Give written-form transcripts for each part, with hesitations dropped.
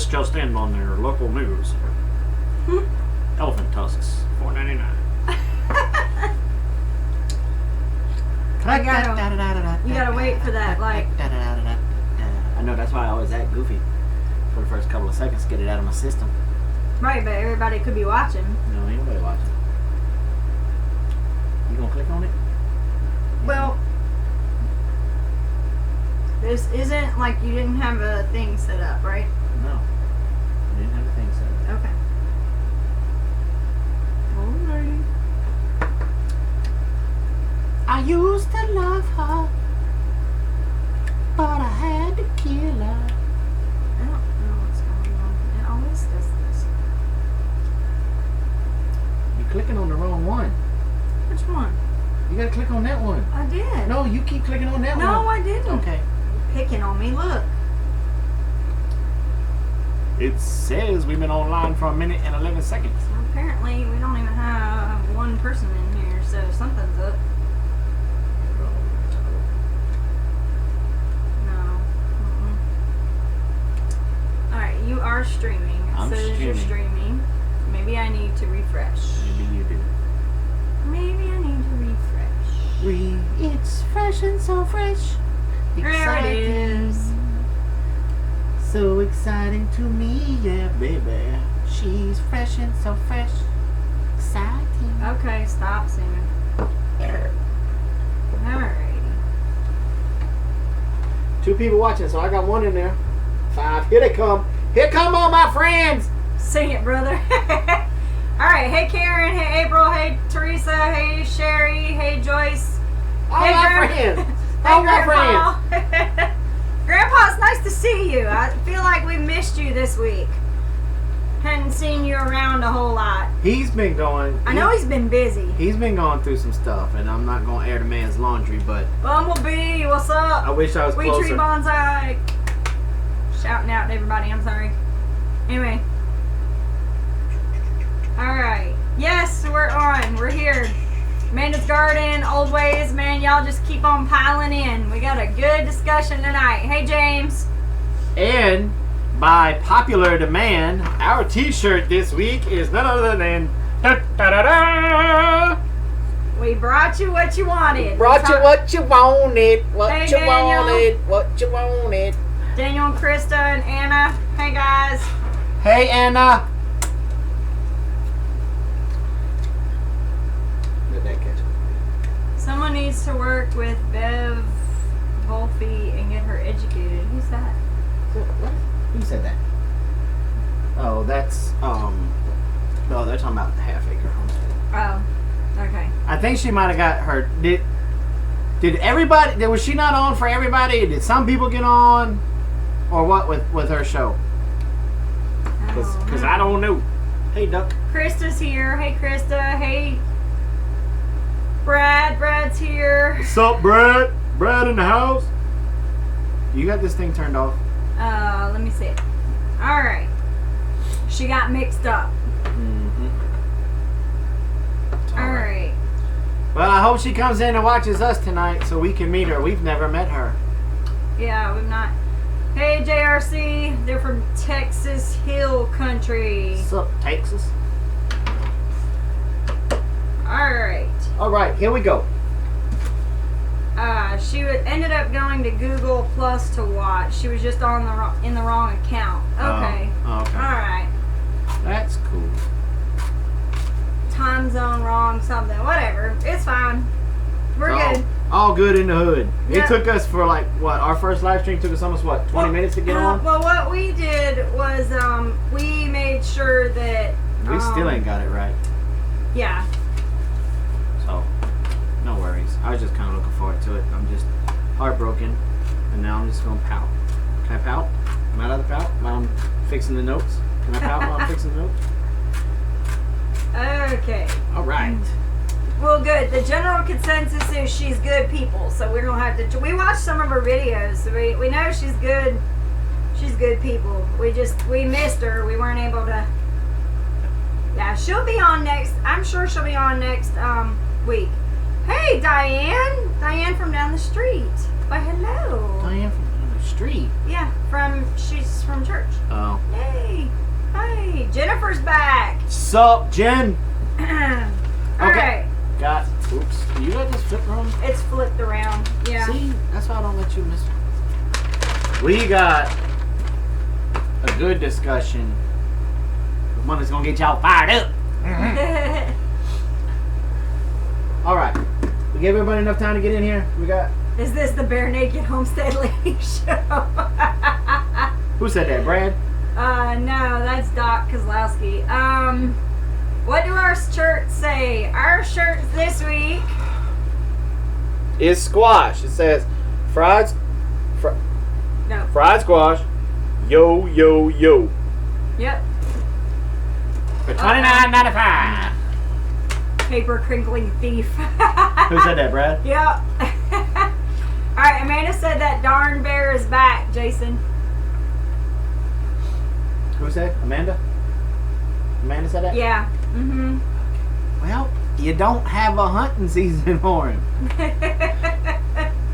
This just in on their local news. Elephant tusks, $4.99. You gotta wait for that, like. I know, that's why I always act goofy for the first couple of seconds, get it out of my system. Right, but everybody could be watching. No, ain't nobody watching. You gonna click on it? Well, this isn't like you didn't have a thing set up, right? No. I didn't have a thing set up. Okay. Alrighty. I used to love her, but I had to kill her. I don't know what's going on. It always does this. You're clicking on the wrong one. Which one? You gotta click on that one. I did. No, you keep clicking on that one. No, I didn't. Okay. Picking on me, look. It says we've been online for 1 minute and 11 seconds. Apparently, we don't even have one person in here, so something's up. No. Alright, you are streaming. It I'm says you're streaming. Maybe I need to refresh. Maybe you do. Maybe I need to refresh. It's fresh and so fresh. There it is. So exciting to me, yeah, baby. She's fresh and so fresh. Exciting. Okay, stop singing. Alrighty. 2 people watching, so I got 1 in there. 5. Here they come. Here come all my friends. Sing it, brother. Alright, hey Karen, hey April, hey Teresa, hey Sherry, hey Joyce. All hey, my friends. Hey, All my Grandpa. friends. Grandpa, it's nice to see you. I feel like we missed you this week. Hadn't seen you around a whole lot. He's been going. I know he's been busy. He's been going through some stuff, and I'm not going to air the man's laundry, but Bumblebee, what's up? I wish I was We closer. Tree Bonsai. Shouting out to everybody, I'm sorry. Anyway. Alright. Yes, we're on. We're here. Amanda's Garden, Old Ways, man, y'all just keep on piling in. We got a good discussion tonight. Hey, James. And by popular demand, our T-shirt this week is none other than da-da-da-da. We brought you what you wanted. Brought you what you wanted, what Hey, you Daniel. wanted, what you wanted. Daniel and Krista and Anna. Hey, guys. Hey, Anna. Did that catch it? Someone needs to work with Bev Volpe and get her educated. Who's that? What? Who said that? Oh, that's no, they're talking about the half-acre homestead. Oh, okay. I think she might have got her. Did everybody? Was she not on for everybody? Did some people get on, or what with her show? Because I don't know. Hey, Duck. Krista's here. Hey, Krista. Hey, Brad. Brad's here. What's up, Brad? Brad in the house? You got this thing turned off? Let me see it. All right. She got mixed up. Mm-hmm. All right. Well, I hope she comes in and watches us tonight so we can meet her. We've never met her. Yeah, we've not. Hey, JRC. They're from Texas Hill Country. What's up, Texas? All right. All right, here we go. She ended up going to Google Plus to watch. She was just on in the wrong account. Okay. Oh, okay. All right. That's cool. Time zone wrong, something. Whatever. It's fine. We're good. All good in the hood. Yeah. It took us for like, what, our first live stream took us almost, what, 20 minutes to get on? Well, what we did was we made sure that... We still ain't got it right. Yeah. So, no worries. I was just kind of looking forward to it. I'm just heartbroken, and now I'm just going to pout. Can I pout? Am I allowed to pout while I'm fixing the notes? Can I pout while I'm fixing the notes? Okay. All right. Well, good. The general consensus is she's good people, so we don't have to... We watched some of her videos, so we know she's good. She's good people. We missed her. We weren't able to... Yeah, she'll be on next... I'm sure she'll be on next week. Hey, Diane! Diane from down the street. Why, hello. Diane from down the street. Yeah, she's from church. Oh. Yay! Hey, Jennifer's back. Sup, Jen? All right. Got. Oops. You got this flip around? It's flipped around. Yeah. See, that's why I don't let you miss. We got a good discussion. The one that's gonna get y'all fired up. All right. We gave everybody enough time to get in here. We got. Is this the Bare Naked Homestead Lady Show? Who said that, Brad? No, that's Doc Kozlowski. What do our shirts say? Our shirts this week is squash. It says fried squash. Yo, yo, yo. Yep. For $29.95. Paper crinkling thief. Who said that, Brad? Yep. Alright, Amanda said that darn bear is back, Jason. Who said? Amanda? Amanda said that? Yeah. Mm-hmm. Well, you don't have a hunting season for him.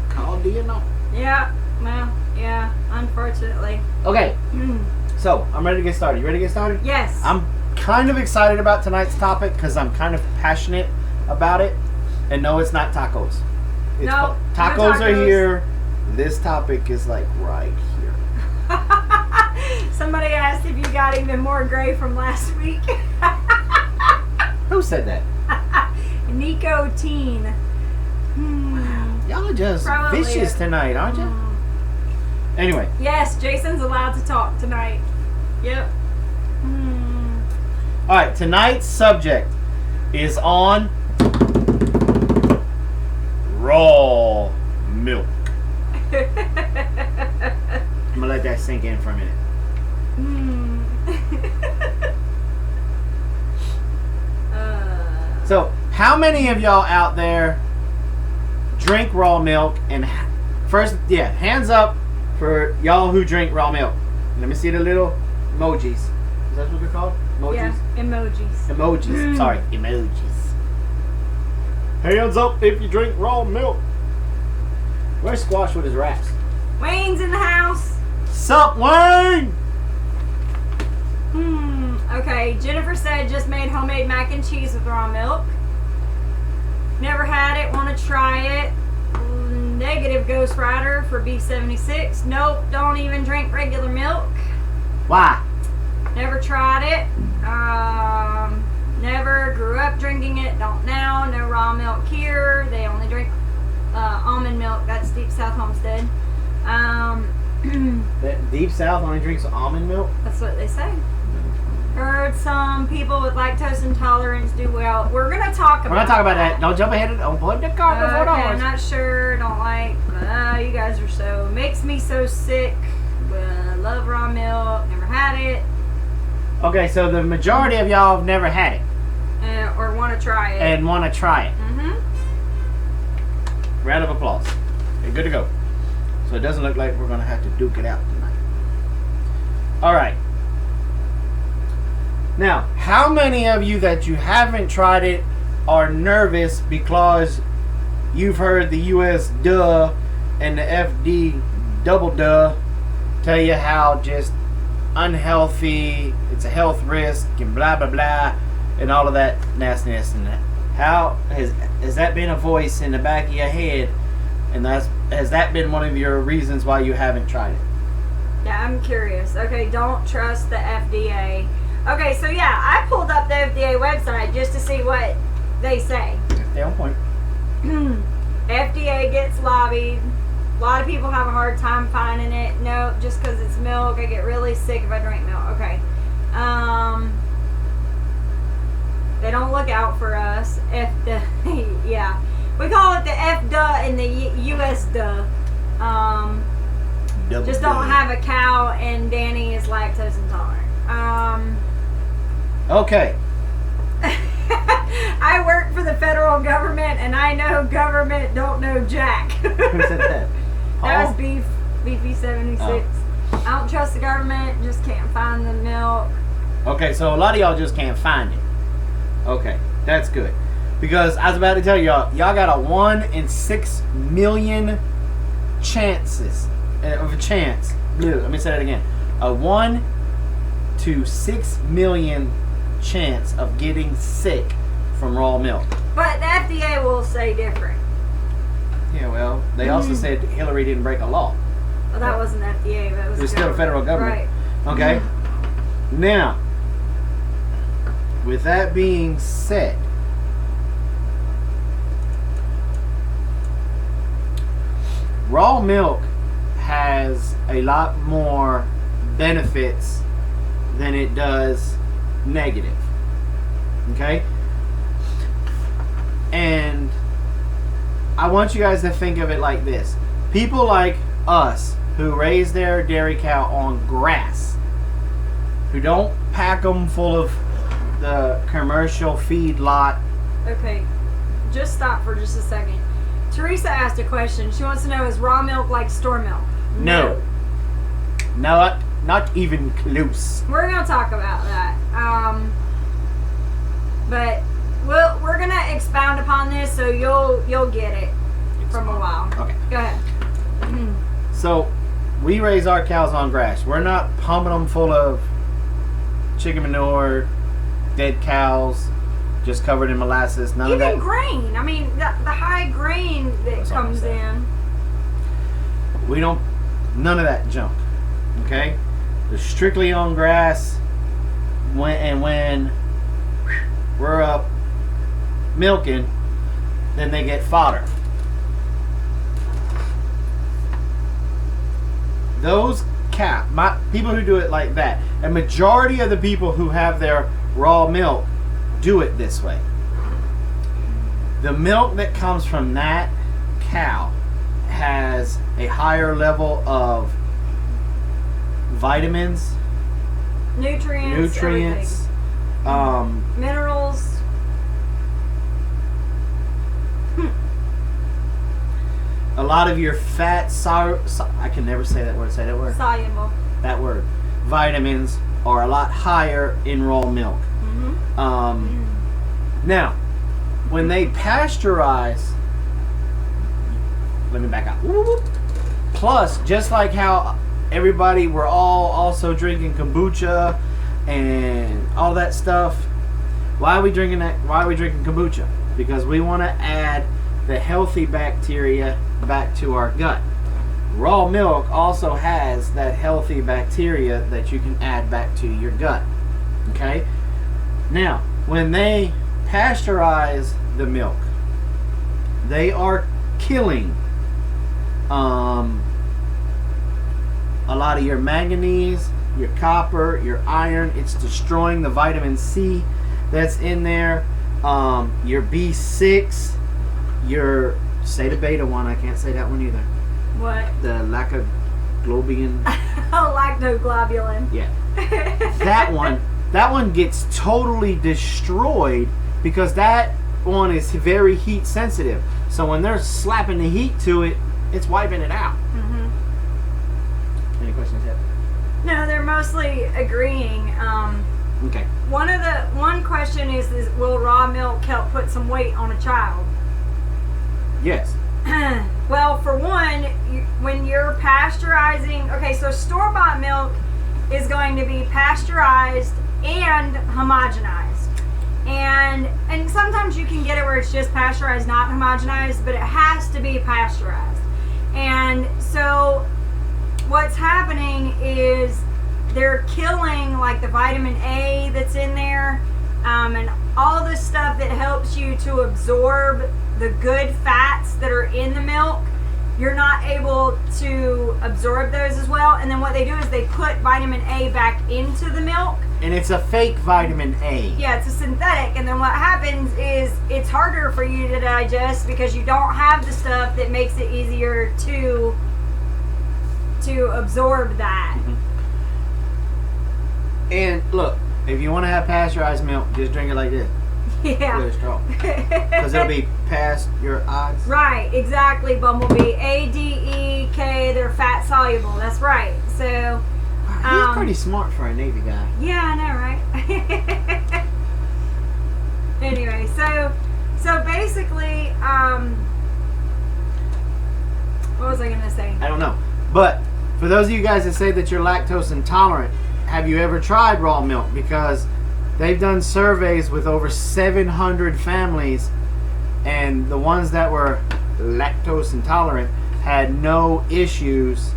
Call do you know? Yeah. Well, yeah, unfortunately. Okay. So, I'm ready to get started. You ready to get started? Yes. I'm kind of excited about tonight's topic because I'm kind of passionate about it. And no, it's not tacos. No, tacos are here. This topic is like right here. Somebody asked if you got even more gray from last week. Who said that? Nicotine. Y'all are just Probably vicious tonight, aren't you? Anyway. Yes, Jason's allowed to talk tonight. Yep. Alright, tonight's subject is on raw milk. I'm gonna let that sink in for a minute. So, how many of y'all out there drink raw milk? And first, hands up for y'all who drink raw milk. Let me see the little emojis. Is that what they're called? Emojis? Yeah, emojis. Emojis. Sorry, emojis. Hands up if you drink raw milk. Where's Squash with his raps? Wayne's in the house. Sup, Wayne? Okay, Jennifer said just made homemade mac and cheese with raw milk. Never had it, want to try it. Negative Ghost Rider for B76. Nope, don't even drink regular milk. Why? Never tried it. Never grew up drinking it. Don't now. No raw milk here. They only drink almond milk. That's Deep South Homestead. That Deep South only drinks almond milk? That's what they say. Heard some people with lactose intolerance do well. We're gonna talk about. We're gonna talk about that. Don't jump ahead. Don't put the cart before the Okay, horse. I'm not sure. Don't like. You guys are so makes me so sick. Love raw milk. Never had it. Okay, so the majority of y'all have never had it Or want to try it. and want to try it. Mm-hmm. Round of applause. Okay, good to go. So it doesn't look like we're gonna have to duke it out tonight. All right. Now, how many of you that you haven't tried it are nervous because you've heard the US duh and the FD double duh tell you how just unhealthy, it's a health risk and blah blah blah and all of that nastiness and that. How has that been a voice in the back of your head, and has that been one of your reasons why you haven't tried it? Yeah, I'm curious. Okay, don't trust the FDA. Okay, so yeah, I pulled up the FDA website just to see what they say. Stay on point. FDA gets lobbied. A lot of people have a hard time finding it. No, just because it's milk. I get really sick if I drink milk. Okay. They don't look out for us. Yeah. We call it the F-duh and the US-duh. Just don't have a cow, and Danny is lactose intolerant. Okay. I work for the federal government, and I know government don't know jack. Who said that? That was Beefy 76. Oh. I don't trust the government. Just can't find the milk. Okay, so a lot of y'all just can't find it. Okay, that's good. Because I was about to tell y'all got a 1 in 6 million chances of a chance. Let me say that again. A 1 to 6 million chance of getting sick from raw milk. But the FDA will say different. Yeah, well, they also said Hillary didn't break a law. Well, that wasn't FDA, but It was still the federal government. Right. Okay. Now, with that being said, raw milk has a lot more benefits than it does negative. Okay? And I want you guys to think of it like this. People like us who raise their dairy cow on grass, who don't pack them full of the commercial feed lot. Okay, just stop for just a second. Teresa asked a question. She wants to know, is raw milk like store milk? No. Not even close. We're going to talk about that. But we're going to expound upon this so you'll get it from a while. Okay. Go ahead. So, we raise our cows on grass. We're not pumping them full of chicken manure, dead cows, just covered in molasses. None of that. Even grain. I mean, the high grain that That's comes almost in. We don't, none of that junk. Okay? They're strictly on grass. When we're up milking, then they get fodder. Those people who do it like that, a majority of the people who have their raw milk do it this way. The milk that comes from that cow has a higher level of vitamins, Nutrients. Minerals. A lot of your fat, I can never say that word. Say that word. Soluble. That word. Vitamins are a lot higher in raw milk. Now, when they pasteurize, let me back up. Plus, just like how we're all also drinking kombucha and all that stuff. Why are we drinking that? Why are we drinking kombucha? Because we want to add the healthy bacteria back to our gut. Raw milk also has that healthy bacteria that you can add back to your gut. Okay? Now, when they pasteurize the milk, they are killing a lot of your manganese, your copper, your iron. It's destroying the vitamin C that's in there. Your B6, your say the beta one. I can't say that one either. What? The lactoglobulin. Lactoglobulin. Yeah. That one gets totally destroyed because that one is very heat sensitive. So when they're slapping the heat to it, it's wiping it out. Any questions yet? No, they're mostly agreeing. Okay. One question is will raw milk help put some weight on a child? Yes. Well, for one, when you're pasteurizing, okay, so store-bought milk is going to be pasteurized and homogenized. And sometimes you can get it where it's just pasteurized, not homogenized, but it has to be pasteurized. And so what's happening is they're killing like the vitamin A that's in there, and all the stuff that helps you to absorb the good fats that are in the milk. You're not able to absorb those as well. And then what they do is they put vitamin A back into the milk. And it's a fake vitamin A. Yeah, it's a synthetic. And then what happens is it's harder for you to digest because you don't have the stuff that makes it easier to absorb that. And look, if you want to have pasteurized milk, just drink it like this. Yeah. With a straw. Because it'll be past your eyes. Right, exactly, Bumblebee. ADEK, they're fat soluble. That's right. So He's pretty smart for a Navy guy. yeah, I know, right? Anyway, so basically, what was I gonna say? I don't know. But For those of you guys that say that you're lactose intolerant, have you ever tried raw milk? Because they've done surveys with over 700 families, and the ones that were lactose intolerant had no issues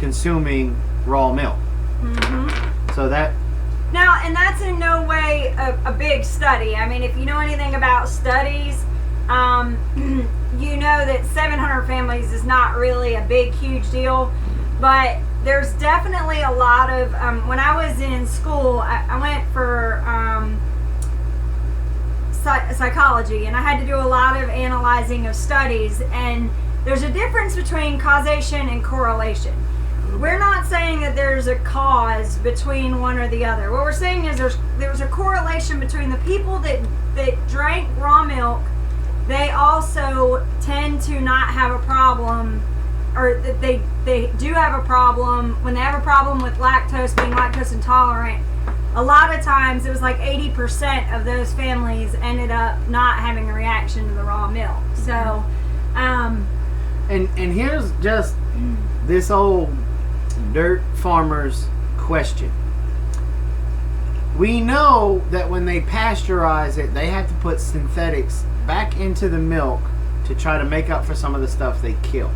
consuming raw milk. So that... Now, and that's in no way a big study. I mean, if you know anything about studies, you know that 700 families is not really a big, huge deal. But there's definitely a lot of... when I was in school, I went for psychology, and I had to do a lot of analyzing of studies. And there's a difference between causation and correlation. We're not saying that there's a cause between one or the other. What we're saying is there's a correlation between the people that drank raw milk. They also tend to not have a problem, or they do have a problem. When they have a problem with lactose, being lactose intolerant, a lot of times it was like 80% of those families ended up not having a reaction to the raw milk. So, and here's just this old dirt farmer's question. We know that when they pasteurize it, they have to put synthetics back into the milk to try to make up for some of the stuff they kill.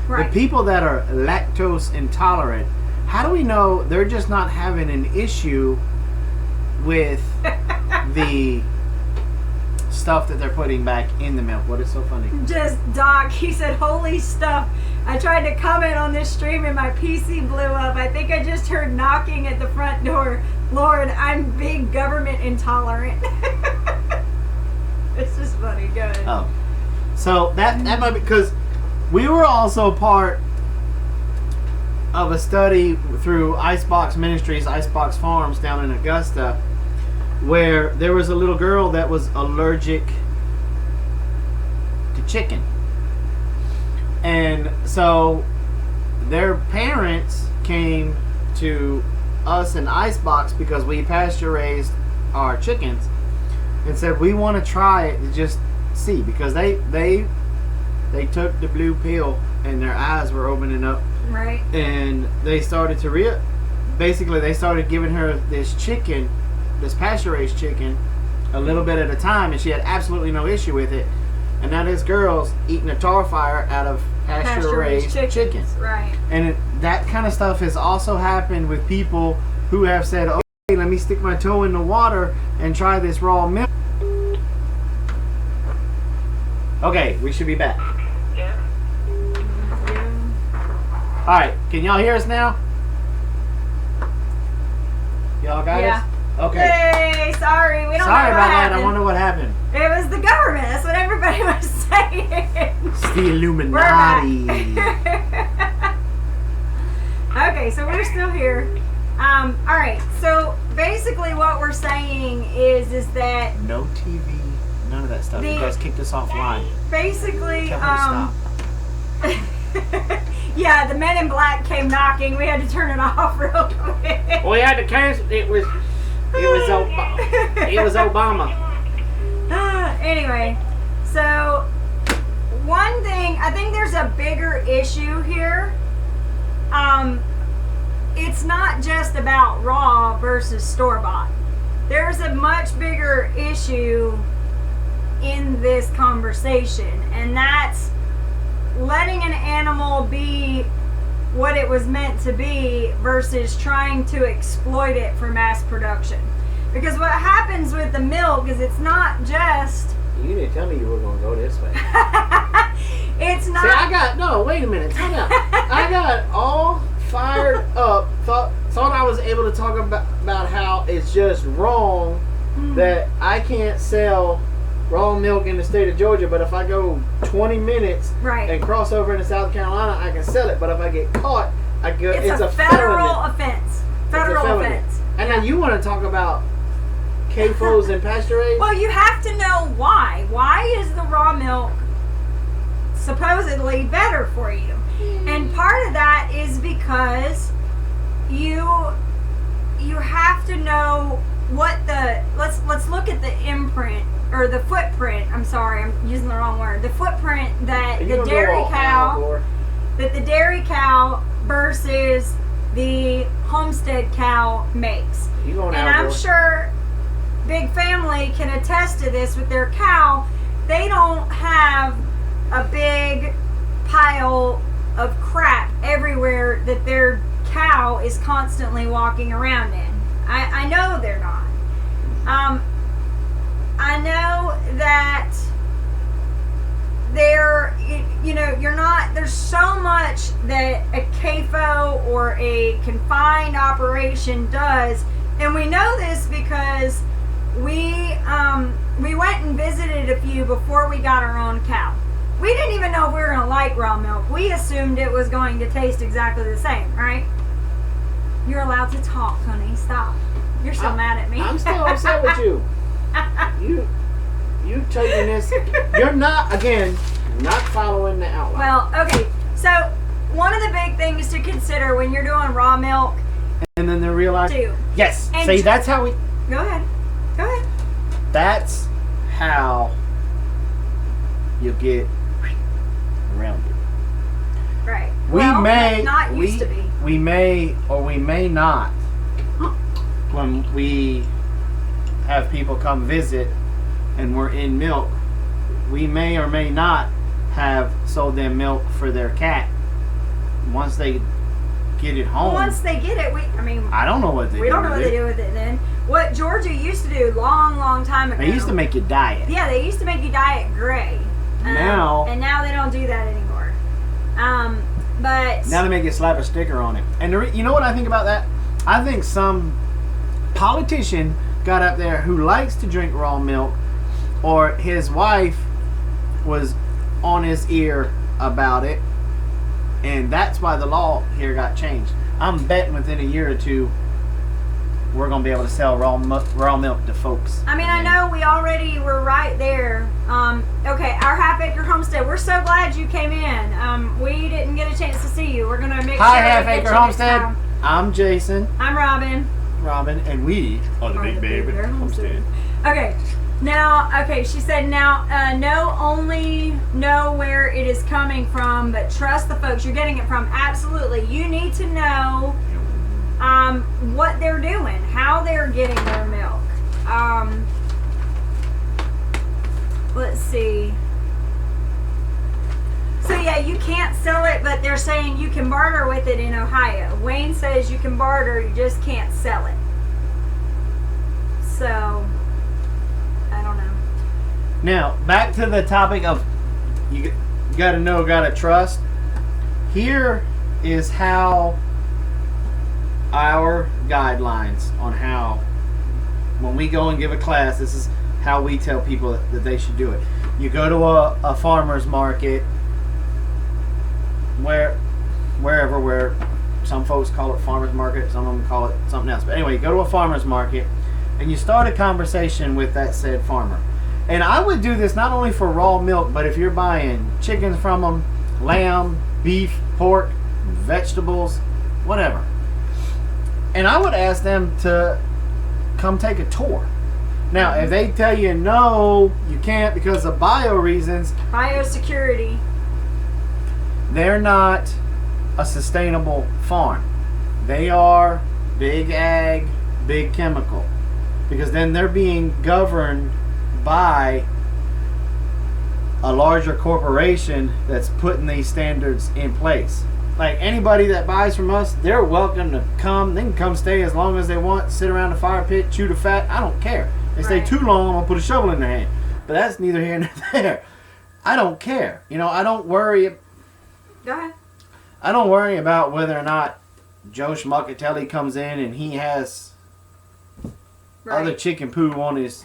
right. The people that are lactose intolerant, how do we know they're just not having an issue with the stuff that they're putting back in the milk? What is so funny? Just Doc, he said, holy stuff. I tried to comment on this stream and my PC blew up. I think I just heard knocking at the front door. Lord, I'm big government intolerant. It's just funny. Go ahead. Oh. So that might be because we were also part of a study through Icebox Ministries, Icebox Farms down in Augusta, where there was a little girl that was allergic to chicken. And so their parents came to us in Icebox because we pasture raised our chickens and said we want to try it to just see, because they took the blue pill and their eyes were opening up. Right. And they started to basically they started giving her this chicken, this pasture raised chicken, a little bit at a time, and she had absolutely no issue with it. And now this girl's eating a tar fire out of pasture raised chicken. Right. And that kind of stuff has also happened with people who have said, okay, let me stick my toe in the water and try this raw milk. Okay, we should be back. Alright, can y'all hear us now? Y'all got us? Okay. Yay, sorry, we don't Sorry know about what that, happened. I wonder what happened. It was the government, that's what everybody was saying. It's the Illuminati. Okay, so we're still here. Alright, so basically what we're saying is that No TV, none of that stuff. You guys kicked us offline. basically, Tell her to stop. yeah, the men in black came knocking. We had to turn it off real quick. We had to cancel. It was Obama. Anyway, so one thing, I think there's a bigger issue here. It's not just about raw versus store-bought. There's a much bigger issue in this conversation, and that's letting an animal be what it was meant to be versus trying to exploit it for mass production. Because what happens with the milk is it's not just... You didn't tell me you were going to go this way. It's not... See, wait a minute, time out. I got all fired up, thought I was able to talk about how it's just wrong that I can't sell raw milk in the state of Georgia, but if I go 20 minutes and cross over into South Carolina, I can sell it. But if I get caught, it's a federal felony. offense. Federal offense. And now you want to talk about CAFOs and pasture raised? Well, you have to know why. Why is the raw milk supposedly better for you? And part of that is because you have to know what let's look at the imprint or the footprint. I'm sorry, I'm using the wrong word. The footprint that the dairy cow versus the homestead cow makes. You going And outdoor. I'm sure Big Family can attest to this with their cow. They don't have a big pile of crap everywhere that their cow is constantly walking around in. I know they're not. I know that you're not, there's so much that a CAFO or a confined operation does, and we know this because we went and visited a few before we got our own cow. We didn't even know if we were going to like raw milk. We assumed it was going to taste exactly the same, right? You're allowed to talk, honey. Stop. You're so mad at me. I'm still upset with you. You taking this. You're not following the outline. Well, okay. So one of the big things to consider when you're doing raw milk. And then they realize. Yes. And See, that's how we. Go ahead. That's how you get around it. Right. We may not used to be. We may or we may not. When we have people come visit and we're in milk, we may or may not have sold them milk for their cat. Once they get it home. Once they get it, I don't know what they do. We don't know what they do with it then. What Georgia used to do long time ago. They used to make you dye it. Yeah, they used to make you dye it gray. And now they don't do that anymore. But now they make you slap a sticker on it. And you know what I think about that? I think some politician got up there who likes to drink raw milk, or his wife was on his ear about it, and that's why the law here got changed. I'm betting within a year or two we're going to be able to sell raw milk to folks. I know we already were right there. Okay, our half-acre homestead. We're so glad you came in. We didn't get a chance to see you. We're going to make Hi, sure half-acre homestead. I'm Jason. I'm Robin. And we are the Big Baby Homestead. Okay. She said only know where it is coming from, but trust the folks you're getting it from. Absolutely. You need to know what they're doing, how they're getting their milk. Let's see. So yeah, you can't sell it, but they're saying you can barter with it in Ohio. Wayne says you can barter, you just can't sell it. So, I don't know. Now, back to the topic of you gotta know, gotta trust. Here is how our guidelines on how, when we go and give a class, this is how we tell people that they should do it. You go to a farmer's market, where some folks call it farmer's market, some of them call it something else. But anyway, you go to a farmer's market and you start a conversation with that said farmer. And I would do this not only for raw milk, but if you're buying chickens from them, lamb, beef, pork, vegetables, whatever. And I would ask them to come take a tour. Now, if they tell you no, you can't because of bio reasons. Biosecurity. They're not a sustainable farm. They are big ag, big chemical. Because then they're being governed by a larger corporation that's putting these standards in place. Like anybody that buys from us, they're welcome to come. They can come stay as long as they want, sit around the fire pit, chew the fat. I don't care. They stay too long, I'm going to put a shovel in their hand. But that's neither here nor there. I don't care. I don't worry. Go ahead. I don't worry about whether or not Joe Schmuckatelli comes in and he has other chicken poo on his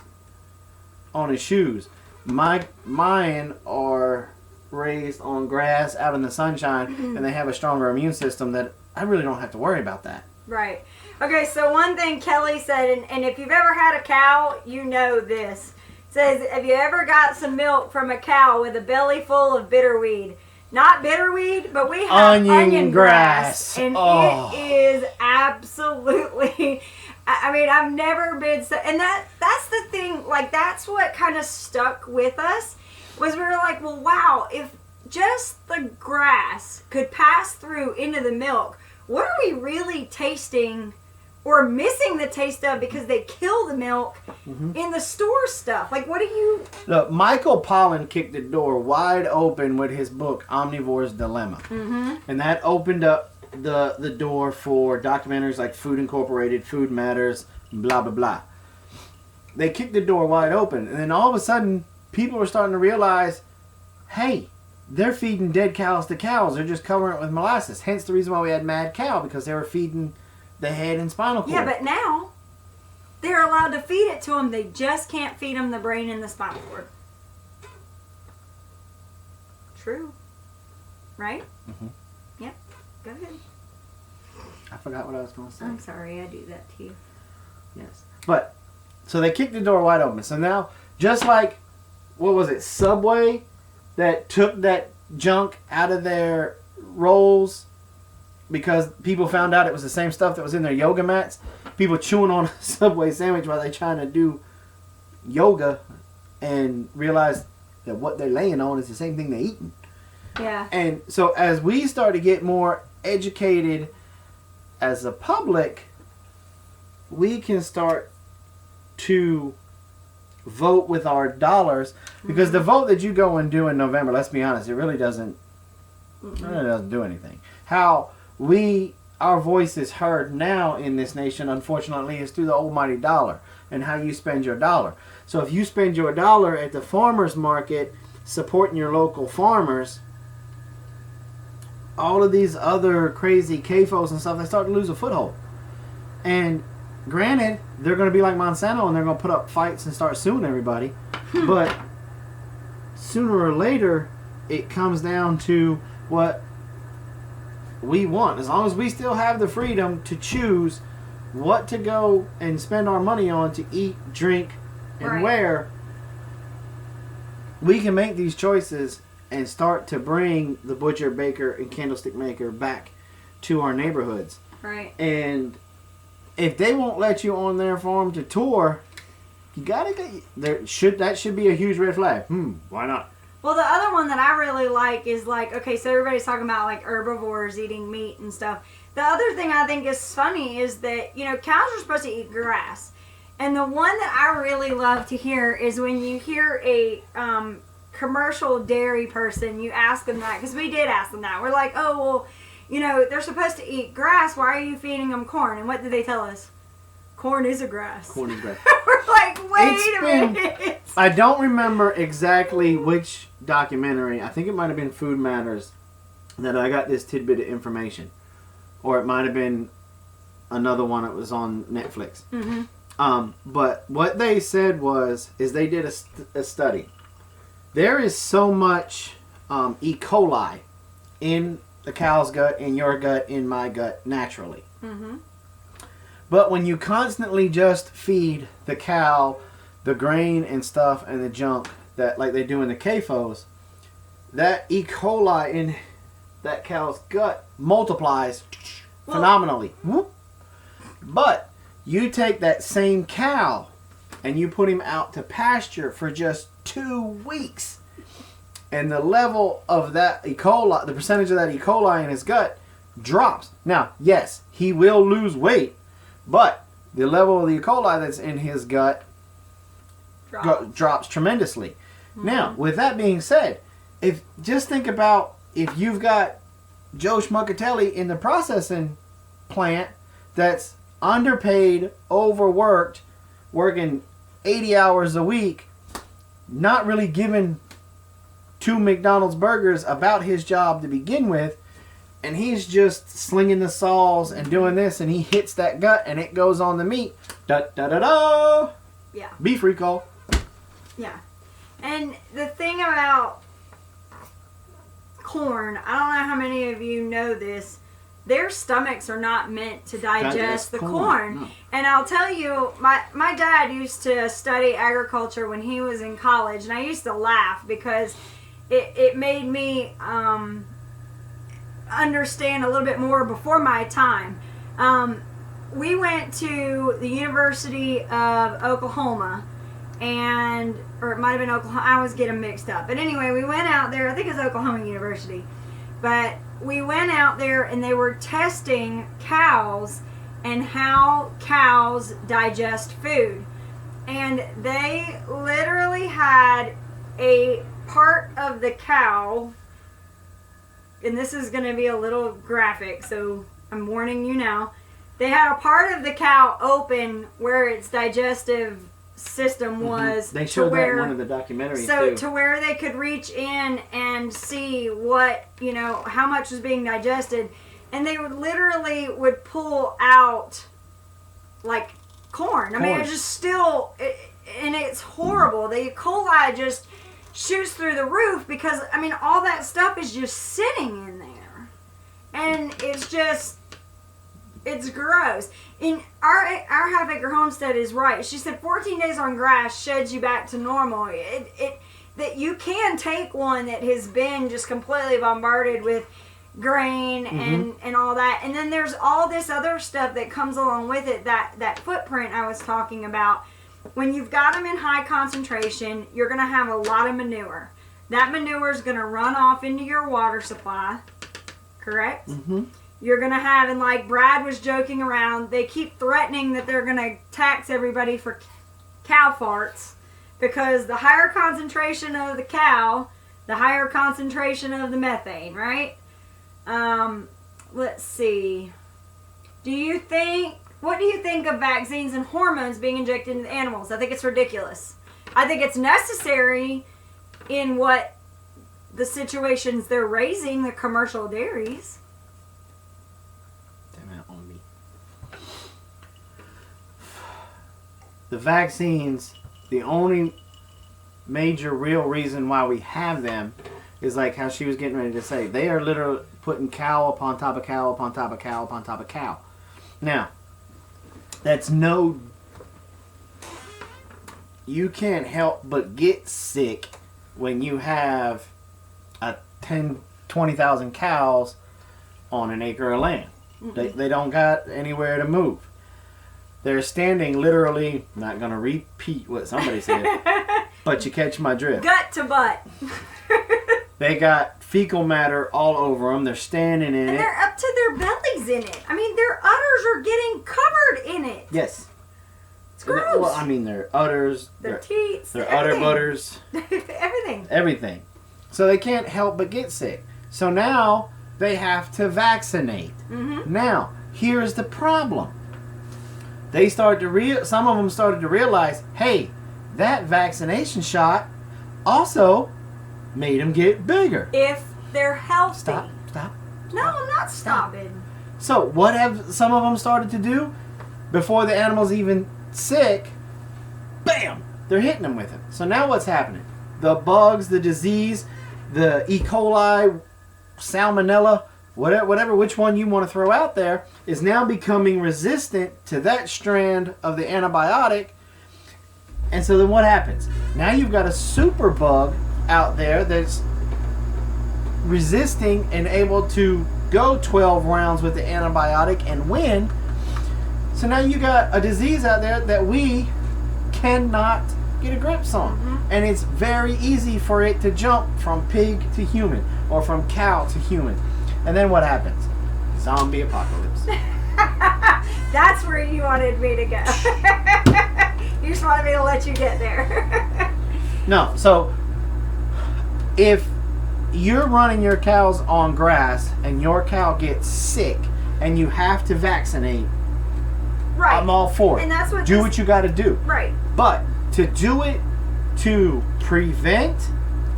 shoes. Mine are raised on grass out in the sunshine, and they have a stronger immune system that I really don't have to worry about that. Right. Okay, so one thing Kelly said, and if you've ever had a cow, you know this. It says, have you ever got some milk from a cow with a belly full of bitterweed? Not bitterweed, but we have onion grass. And it is absolutely... I've never been so... And that's the thing, like, that's what kind of stuck with us, was we were like, well, wow, if just the grass gas could pass through into the milk, what are we really tasting or missing the taste of because they kill the milk in the store stuff? Like, what do you... Look, Michael Pollan kicked the door wide open with his book, Omnivore's Dilemma. Mm-hmm. And that opened up the door for documentaries like Food Incorporated, Food Matters, blah, blah, blah. They kicked the door wide open. And then all of a sudden, people are starting to realize, hey, they're feeding dead cows to cows. They're just covering it with molasses. Hence the reason why we had mad cow, because they were feeding the head and spinal cord. Yeah, but now they're allowed to feed it to them. They just can't feed them the brain and the spinal cord. True. Right? Mm-hmm. Yep. Go ahead. I forgot what I was going to say. I'm sorry, I do that to you. Yes. But, so they kicked the door wide open. So now, just like, what was it, Subway that took that junk out of their rolls because people found out it was the same stuff that was in their yoga mats. People chewing on a Subway sandwich while they're trying to do yoga and realize that what they're laying on is the same thing they're eating. Yeah. And so as we start to get more educated as a public, we can start to vote with our dollars, because the vote that you go and do in November, let's be honest, it really doesn't do anything. How our voice is heard now in this nation, unfortunately, is through the almighty dollar and how you spend your dollar. So if you spend your dollar at the farmer's market supporting your local farmers, all of these other crazy CAFOs and stuff, they start to lose a foothold. And granted, they're going to be like Monsanto and they're going to put up fights and start suing everybody. But sooner or later, it comes down to what we want. As long as we still have the freedom to choose what to go and spend our money on to eat, drink, and wear, we can make these choices and start to bring the butcher, baker, and candlestick maker back to our neighborhoods. Right. And if they won't let you on their farm to tour, you gotta get that should be a huge red flag. Why not? Well, the other one that I really like is like, okay, so everybody's talking about like herbivores eating meat and stuff. The other thing I think is funny is that, you know, cows are supposed to eat grass. And the one that I really love to hear is when you hear a commercial dairy person, you ask them that, because we did ask them that. We're like, oh, well, you know, they're supposed to eat grass. Why are you feeding them corn? And what did they tell us? Corn is a grass. Corn is grass. We're like, wait a minute. I don't remember exactly which documentary. I think it might have been Food Matters that I got this tidbit of information. Or it might have been another one that was on Netflix. Mm-hmm. But what they said is they did a study. There is so much E. coli in the cow's gut, in your gut, in my gut, naturally. Mm-hmm. But when you constantly just feed the cow the grain and stuff and the junk that like they do in the CAFOs, that E. coli in that cow's gut multiplies phenomenally. Whoop. But you take that same cow and you put him out to pasture for just 2 weeks, and the level of that E. coli, the percentage of that E. coli in his gut drops. Now, yes, he will lose weight, but the level of the E. coli that's in his gut drops tremendously. Mm-hmm. Now, with that being said, just think about if you've got Joe Schmuckatelli in the processing plant that's underpaid, overworked, working 80 hours a week, not really giving 2 McDonald's burgers about his job to begin with, and he's just slinging the saws and doing this, and he hits that gut and it goes on the meat. Da da da da. Yeah. Beef recall. Yeah. And the thing about corn, I don't know how many of you know this, their stomachs are not meant to digest the corn. No. And I'll tell you, my dad used to study agriculture when he was in college, and I used to laugh because it made me understand a little bit more before my time. We went to the University of Oklahoma, or it might have been Oklahoma, I always get them mixed up. But anyway, we went out there, I think it was Oklahoma University. But we went out there and they were testing cows and how cows digest food. And they literally had a part of the cow, and this is going to be a little graphic, so I'm warning you now. They had a part of the cow open where its digestive system was. They showed that in one of the documentaries so too. to where they could reach in and see what, how much was being digested. And they would pull out like corn. I mean, it's just still, and it's horrible. The E. coli just shoots through the roof because, I mean, all that stuff is just sitting in there. And it's just, it's gross. In our half-acre homestead is right. She said 14 days on grass sheds you back to normal. That you can take one that has been just completely bombarded with grain and all that, and then there's all this other stuff that comes along with it. That footprint I was talking about. When you've got them in high concentration, you're going to have a lot of manure. That manure is going to run off into your water supply. Correct? Mm-hmm. You're going to have, and like Brad was joking around, they keep threatening that they're going to tax everybody for cow farts, because the higher concentration of the cow, the higher concentration of the methane, right? Let's see. What do you think of vaccines and hormones being injected into animals? I think it's ridiculous. I think it's necessary in what the situations they're raising, the commercial dairies. On me. The vaccines, the only major real reason why we have them is like how she was getting ready to say. They are literally putting cow upon top of cow upon top of cow upon top of cow. Now, you can't help but get sick when you have 20,000 cows on an acre of land. They don't got anywhere to move. They're standing literally, not going to repeat what somebody said, but you catch my drift. Gut to butt. They got fecal matter all over them. They're standing in it. And they're up to their bellies in it. I mean, their udders are getting covered in it. Yes. It's gross. Well, I mean, their udders. Their teats. Their udder butters. Everything. Everything. So they can't help but get sick. So now they have to vaccinate. Mm-hmm. Now, here's the problem. Some of them started to realize, hey, that vaccination shot also made them get bigger. If they're healthy. Stop. No, I'm not stopping. So what have some of them started to do? Before the animal's even sick, bam, they're hitting them with it. So now what's happening? The bugs, the disease, the E. coli, salmonella, whatever, which one you want to throw out there, is now becoming resistant to that strand of the antibiotic. And so then what happens? Now you've got a super bug out there that's resisting and able to go 12 rounds with the antibiotic and win. So now you got a disease out there that we cannot get a grip on. Mm-hmm. And it's very easy for it to jump from pig to human or from cow to human. And then what happens? Zombie apocalypse. That's where you wanted me to go. You just wanted me to let you get there. No, so if you're running your cows on grass and your cow gets sick and you have to vaccinate, right, I'm all for it. And that's what you got to do. Right. But to do it to prevent,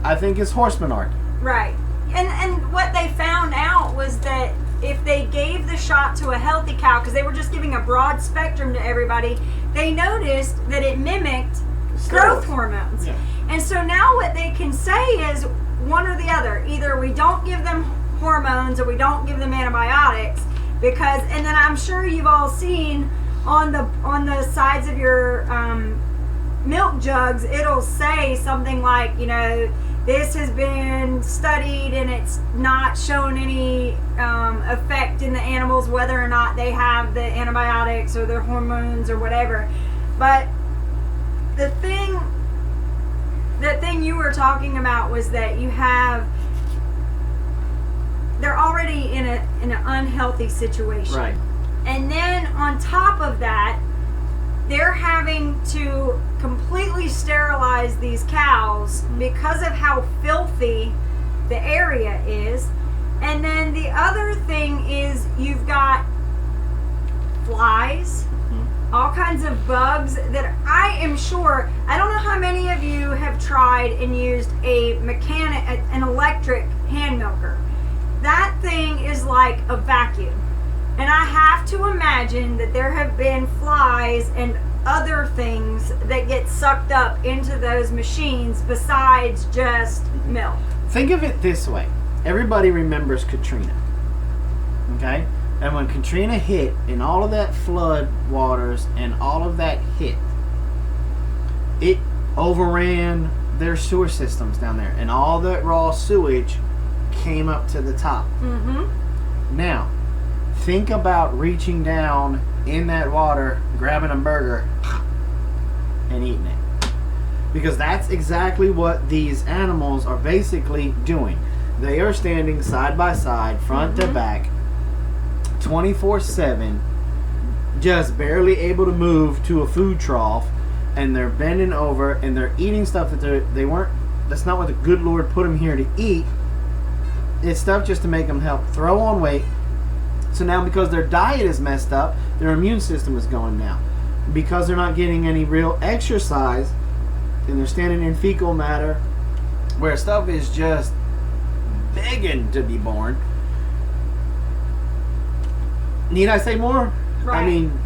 I think is horsemanarchy. Right. And what they found out was that if they gave the shot to a healthy cow, because they were just giving a broad spectrum to everybody, they noticed that it mimicked growth hormones. Yeah. And so now what they can say is one or the other. Either we don't give them hormones or we don't give them antibiotics, because, and then I'm sure you've all seen on the sides of your milk jugs, it'll say something like, this has been studied and it's not shown any effect in the animals, whether or not they have the antibiotics or their hormones or whatever. But the thing you were talking about was that they're already in an unhealthy situation. Right. And then on top of that, they're having to completely sterilize these cows because of how filthy the area is. And then the other thing is you've got flies, all kinds of bugs that I am sure, I don't know how many of you have tried and used an electric hand milker. That thing is like a vacuum. And I have to imagine that there have been flies and other things that get sucked up into those machines besides just milk. Think of it this way. Everybody remembers Katrina. Okay? And when Katrina hit and all of that flood waters and all of that hit, it overran their sewer systems down there. And all that raw sewage came up to the top. Mm-hmm. Now, think about reaching down in that water, grabbing a burger, and eating it. Because that's exactly what these animals are basically doing. They are standing side by side, front to back, 24/7, just barely able to move to a food trough, and they're bending over and they're eating stuff that they weren't. That's not what the good Lord put them here to eat. It's stuff just to make them help throw on weight. So now, because their diet is messed up, their immune system is going down. Because they're not getting any real exercise, and they're standing in fecal matter, where stuff is just begging to be born. Need I say more? Right. I mean,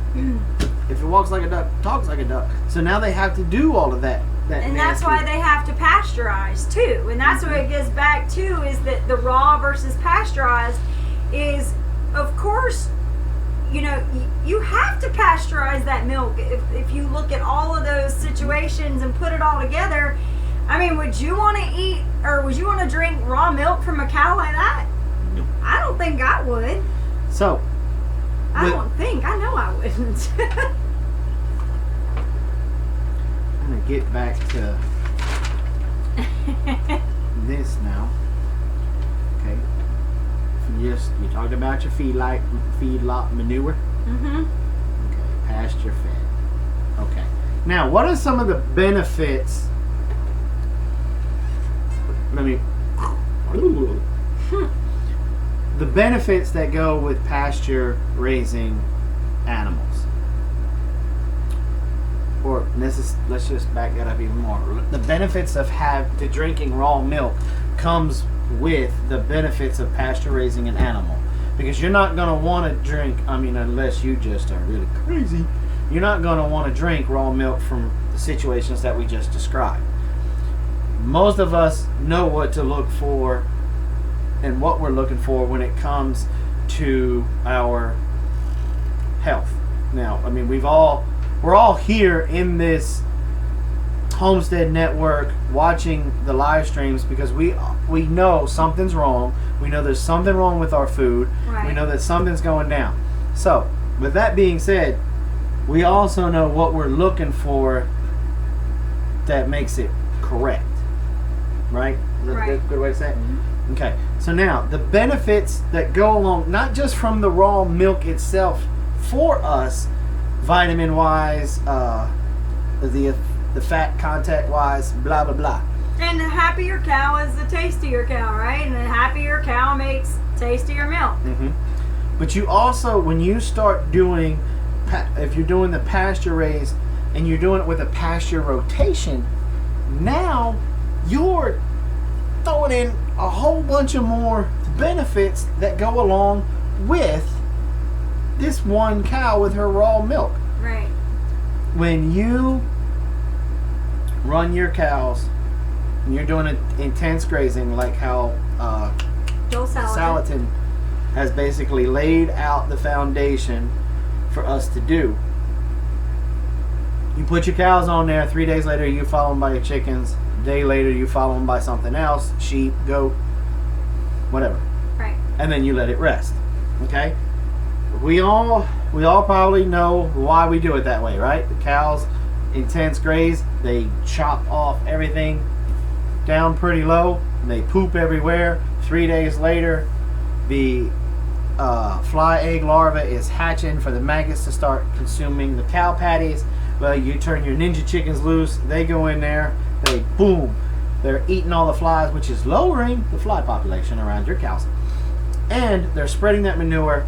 if it walks like a duck, talks like a duck. So now they have to do all of that. And that's why they have to pasteurize too. And that's what it gets back to, is that the raw versus pasteurized is, of course, you know, you have to pasteurize that milk. If you look at all of those situations and put it all together, I mean, would you want to eat or would you want to drink raw milk from a cow like that? No. I don't think I would. So, I know I wouldn't. I'm going to get back to this now. Okay. You talked about your feedlot manure. Mm-hmm. Okay. Pasture fed. Okay. Now, what are some of the benefits? The benefits that go with pasture raising animals. Or let's just back that up even more. The benefits of drinking raw milk comes with the benefits of pasture raising an animal. Because you're not going to want to drink, unless you just are really crazy, you're not going to want to drink raw milk from the situations that we just described. Most of us know what to look for and what we're looking for when it comes to our health. Now, we're all here in this Homestead Network watching the live streams because we know something's wrong. We know there's something wrong with our food. Right. We know that something's going down. So, with that being said, we also know what we're looking for that makes it correct. Right? Is that a good way to say it? Mm-hmm. Okay. So now, the benefits that go along, not just from the raw milk itself for us, vitamin-wise, the fat content-wise, blah, blah, blah. And the happier cow is the tastier cow, right? And the happier cow makes tastier milk. Mm-hmm. But you also, when you start doing, if you're doing the pasture raised and you're doing it with a pasture rotation, now you're throwing in a whole bunch of more benefits that go along with this one cow with her raw milk. Right. When you run your cows and you're doing an intense grazing, like how Joel Salatin has basically laid out the foundation for us to do. You put your cows on there, 3 days later you follow them by your chickens, a day later you follow them by something else, sheep, goat, whatever. Right. And then you let it rest. Okay? We all probably know why we do it that way, right? The cows intense graze, they chop off everything down pretty low, and they poop everywhere. 3 days later, the fly egg larva is hatching for the maggots to start consuming the cow patties. Well, you turn your ninja chickens loose. They go in there. They're eating all the flies, which is lowering the fly population around your cows. And they're spreading that manure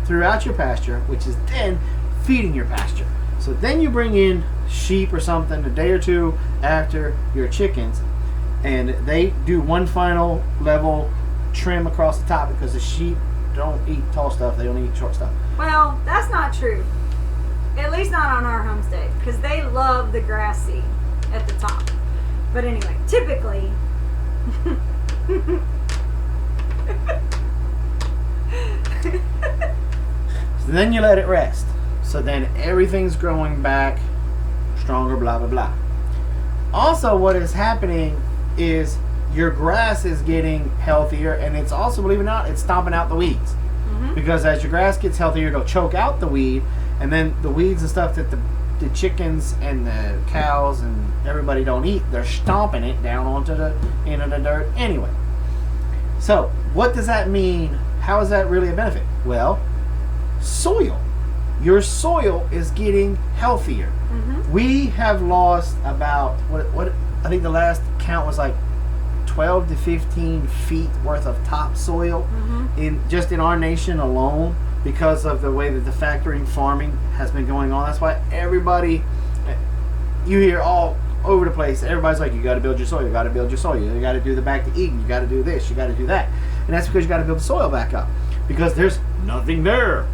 throughout your pasture, which is then feeding your pasture. So then you bring in sheep or something a day or two after your chickens, and they do one final level trim across the top because the sheep don't eat tall stuff, they only eat short stuff. Well, that's not true. At least not on our homestead, because they love the grass seed at the top. But anyway, typically so then you let it rest. So then everything's growing back stronger, blah blah blah. Also, what is happening is your grass is getting healthier, and it's also, believe it or not, it's stomping out the weeds. Because as your grass gets healthier, it'll choke out the weed, and then the weeds and stuff that the chickens and the cows and everybody don't eat, they're stomping it down onto the into the dirt anyway. So what does that mean? How is that really a benefit? Well, soil. Your soil is getting healthier. We have lost about what I think the last count was like 12 to 15 feet worth of topsoil in our nation alone, because of the way that the factory farming has been going on. That's why everybody, you hear all over the place, everybody's like, you got to build your soil, you got to build your soil, you got to do the back to Eden, you got to do this, you got to do that. And that's because you got to build the soil back up, because there's nothing there.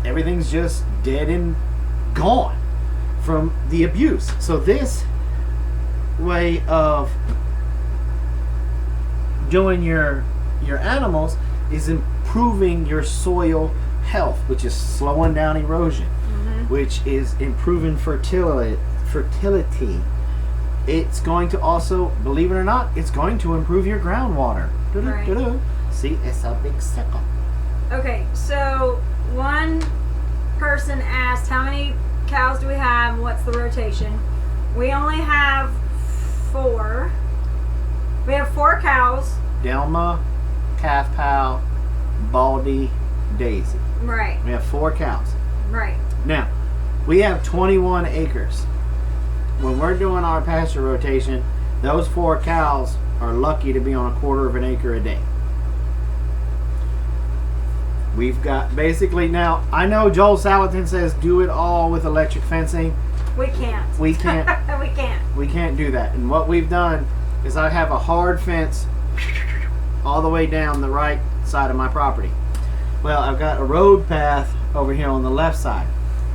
Everything's just dead and gone from the abuse. So this way of doing your animals is improving your soil health, which is slowing down erosion, which is improving fertility. It's going to also, believe it or not, it's going to improve your groundwater. Right. See, it's a big circle. Okay, so one person asked, how many cows do we have? What's the rotation? We only have 4. We have 4 cows. Delma, Calf Pal, Baldy, Daisy. Right. We have 4 cows. Right. Now, we have 21 acres. When we're doing our pasture rotation, those 4 cows are lucky to be on a quarter of an acre a day. We've got basically, now, I know Joel Salatin says do it all with electric fencing. We can't. We can't. We can't. We can't do that. And what we've done is I have a hard fence all the way down the right side of my property. Well, I've got a road path over here on the left side.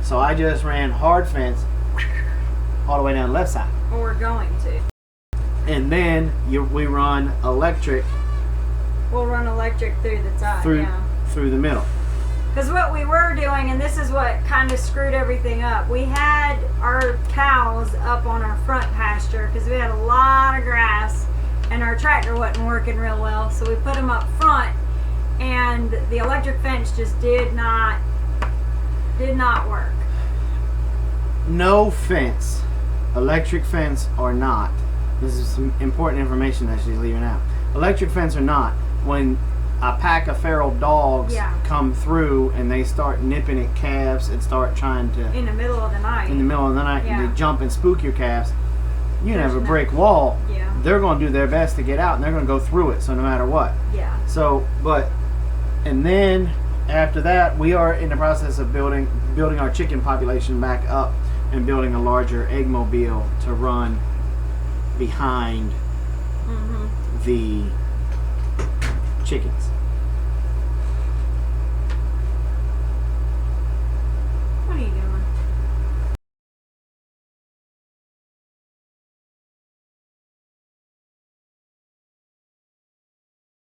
So I just ran hard fence all the way down the left side. Well, we're going to. And then we run electric. We'll run electric through the top. Through the middle. Because what we were doing, and this is what kind of screwed everything up, we had our cows up on our front pasture because we had a lot of grass and our tractor wasn't working real well, so we put them up front, and the electric fence just did not work. No fence, electric fence or not, this is some important information that she's leaving out. Electric fence or not, when a pack of feral dogs come through and they start nipping at calves and start trying to in the middle of the night and they jump and spook your calves, you have a brick wall. They're going to do their best to get out, and they're going to go through it, so no matter what. So and then after that, we are in the process of building our chicken population back up and building a larger egg mobile to run behind the chickens. What are you doing?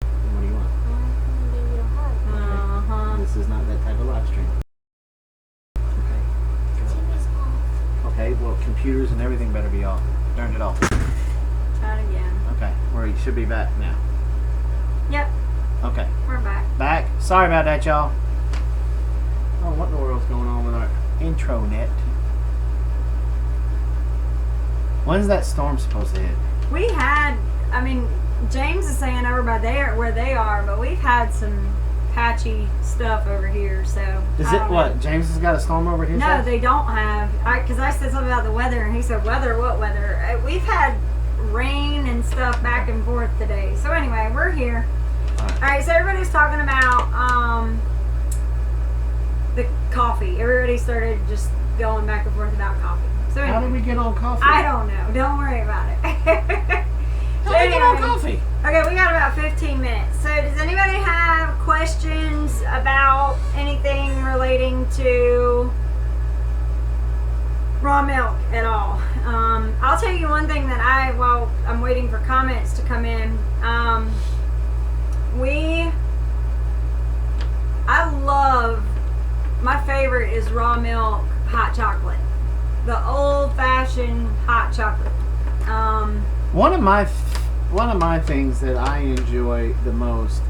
What do you want? This is not that type of live stream. Okay, well, computers and everything better be off. Turned it off. Try it again. Okay, we should be back now. Yep. Okay. We're back. Back. Sorry about that, y'all. Oh, what in the world's going on with our intranet? When's that storm supposed to hit? We had, I mean, James is saying over by there where they are, but we've had some patchy stuff over here. So Is I it don't know. what? James has got a storm over here? No, they don't have. Because I said something about the weather, and he said, "Weather? What weather?" We've had rain and stuff back and forth today. So anyway, we're here. All right. So everybody's talking about the coffee. Everybody started just going back and forth about coffee. So anyway, How did we get on coffee? I don't know. Don't worry about it. How did we get on coffee? Okay, we got about 15 minutes. So does anybody have questions about anything relating to raw milk at all? I'll tell you one thing that while I'm waiting for comments to come in, I love, my favorite is raw milk hot chocolate. The old-fashioned hot chocolate. One of my things that I enjoy the most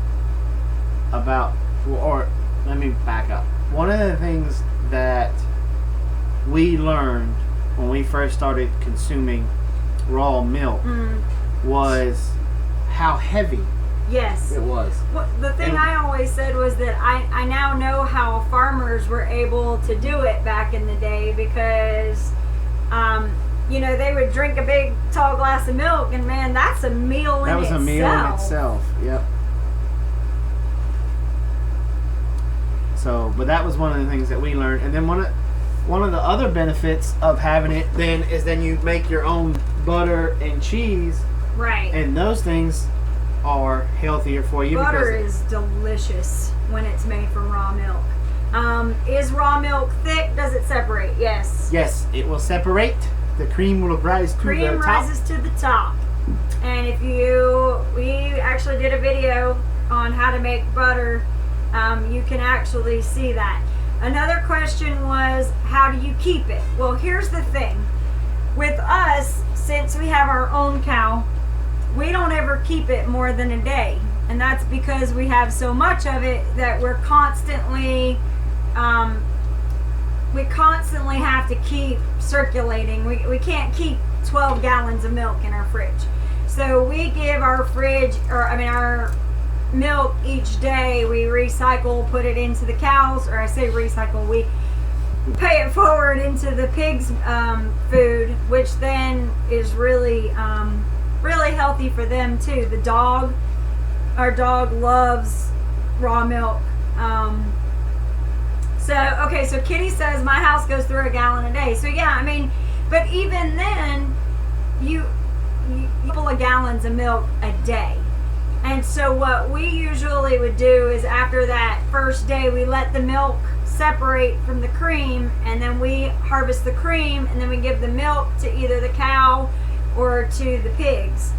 about, or let me back up. One of the things that we learned when we first started consuming raw milk was how heavy Yes. it was. Well, the thing I always said was that I now know how farmers were able to do it back in the day because, they would drink a big tall glass of milk, and man, that's a meal in itself. That was a meal in itself. Yep. So, but that was one of the things that we learned, and then one of the other benefits of having it then is then you make your own butter and cheese, Right. and those things are healthier for you. Butter is delicious when it's made from raw milk. Is raw milk thick? Does it separate? Yes. Yes, it will separate. The cream will rise to the Cream top. rises to the top. And we actually did a video on how to make butter. You can actually see that. Another question was, how do you keep it? Well, here's the thing. With us, since we have our own cow, we don't ever keep it more than a day. And that's because we have so much of it that we're constantly, have to keep circulating. We can't keep 12 gallons of milk in our fridge. So we give our our milk each day, we recycle, put it into the cows, or I say recycle, we pay it forward into the pigs' food, which then is really healthy for them too. Our dog loves raw milk. So Kitty says my house goes through a gallon a day. So yeah, but even then, you couple of gallons of milk a day. And so what we usually would do is after that first day, we let the milk separate from the cream, and then we harvest the cream, and then we give the milk to either the cow or to the pigs.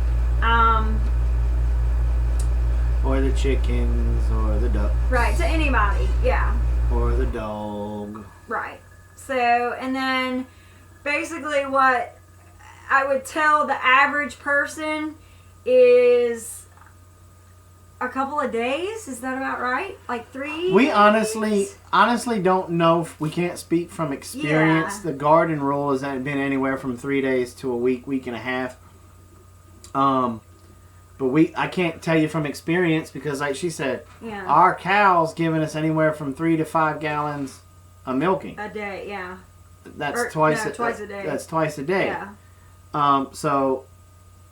Or the chickens, or the duck. Right, to anybody, yeah. Or the dog. Right. So, and then basically what I would tell the average person is a couple of days. Is that about right? Like 3 We days? honestly don't know. We can't speak from experience. Yeah. The garden rule has been anywhere from 3 days to a week and a half. But I can't tell you from experience because, like she said, Yeah. our cow's giving us anywhere from 3 to 5 gallons of milking. A day, yeah. That's twice a day. That's twice a day. Yeah. So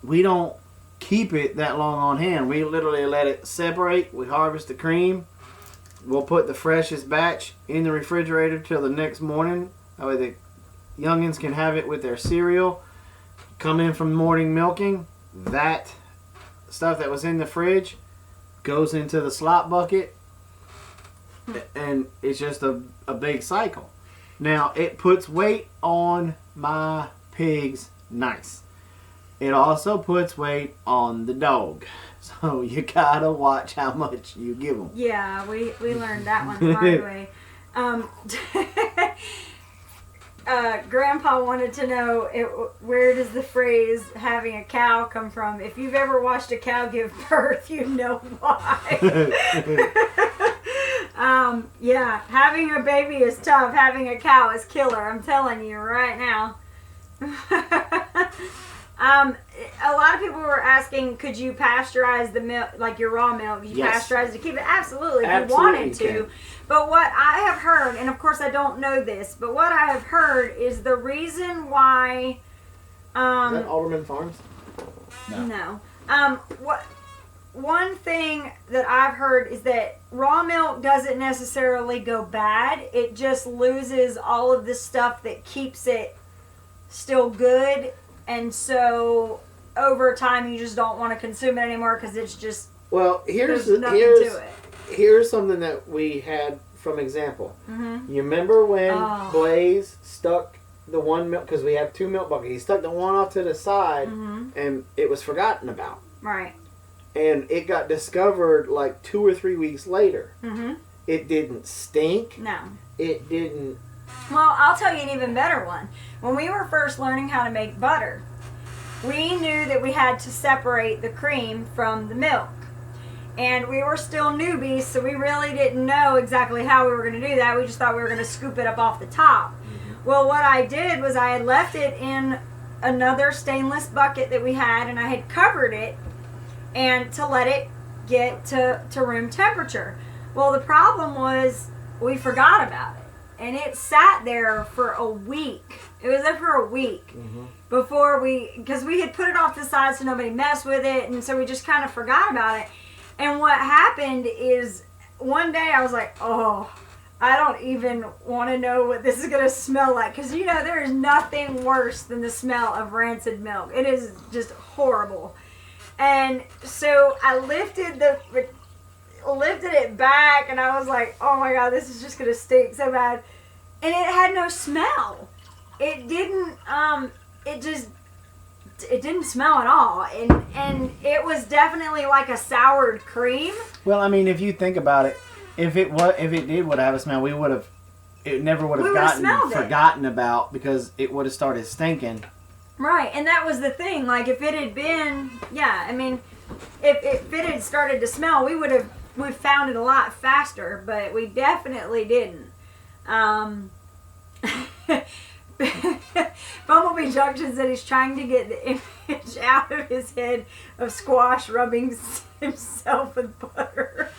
we don't keep it that long on hand. We literally let it separate. We harvest the cream. We'll put the freshest batch in the refrigerator till the next morning. That way the youngins can have it with their cereal. Come in from morning milking. That stuff that was in the fridge goes into the slop bucket, and it's just a big cycle. Now, it puts weight on my pigs nice. It also puts weight on the dog. So you gotta watch how much you give them. Yeah, we learned that one the hard way. Grandpa wanted to know where does the phrase having a cow come from. If you've ever watched a cow give birth, you know why. Yeah, having a baby is tough. Having a cow is killer. I'm telling you right now. A lot of people were asking, could you pasteurize the milk, like your raw milk? Could you Yes. pasteurize it to keep it? Absolutely, if Absolutely you wanted to. can. But what I have heard, and of course I don't know this, but what I have heard is the reason why. Is that Alderman Farms? No. What? One thing that I've heard is that raw milk doesn't necessarily go bad. It just loses all of the stuff that keeps it still good. And so over time, you just don't want to consume it anymore because it's just Well, there's nothing to it. here's something that we had from example. Mm-hmm. You remember when Oh. Blaze stuck the one milk, because we have 2 milk buckets. He stuck the one off to the side, Mm-hmm. and it was forgotten about. Right. And it got discovered like 2 or 3 weeks later. Mm-hmm. It didn't stink. No. It didn't. Well, I'll tell you an even better one. When we were first learning how to make butter, we knew that we had to separate the cream from the milk. And we were still newbies, so we really didn't know exactly how we were going to do that. We just thought we were going to scoop it up off the top. Well, what I did was I had left it in another stainless bucket that we had, and I had covered it and to let it get to room temperature. Well, the problem was we forgot about it, and it sat there for a week. It was there for a week before because we had put it off to the side so nobody messed with it, and so we just kind of forgot about it. And what happened is one day I was like, oh, I don't even want to know what this is going to smell like. Because, you know, there is nothing worse than the smell of rancid milk. It is just horrible. And so I lifted it back, and I was like, oh my God, this is just going to stink so bad. And it had no smell. It didn't, it didn't smell at all. And it was definitely like a soured cream. Well, I mean, if you think about it, if it did would have a smell, it never would have gotten forgotten about, because it would have started stinking. Right, and that was the thing. Like, if it had been, I mean, if it had started to smell, we found it a lot faster, but we definitely didn't. Bumblebee Junction said he's trying to get the image out of his head of Squash rubbing himself with butter.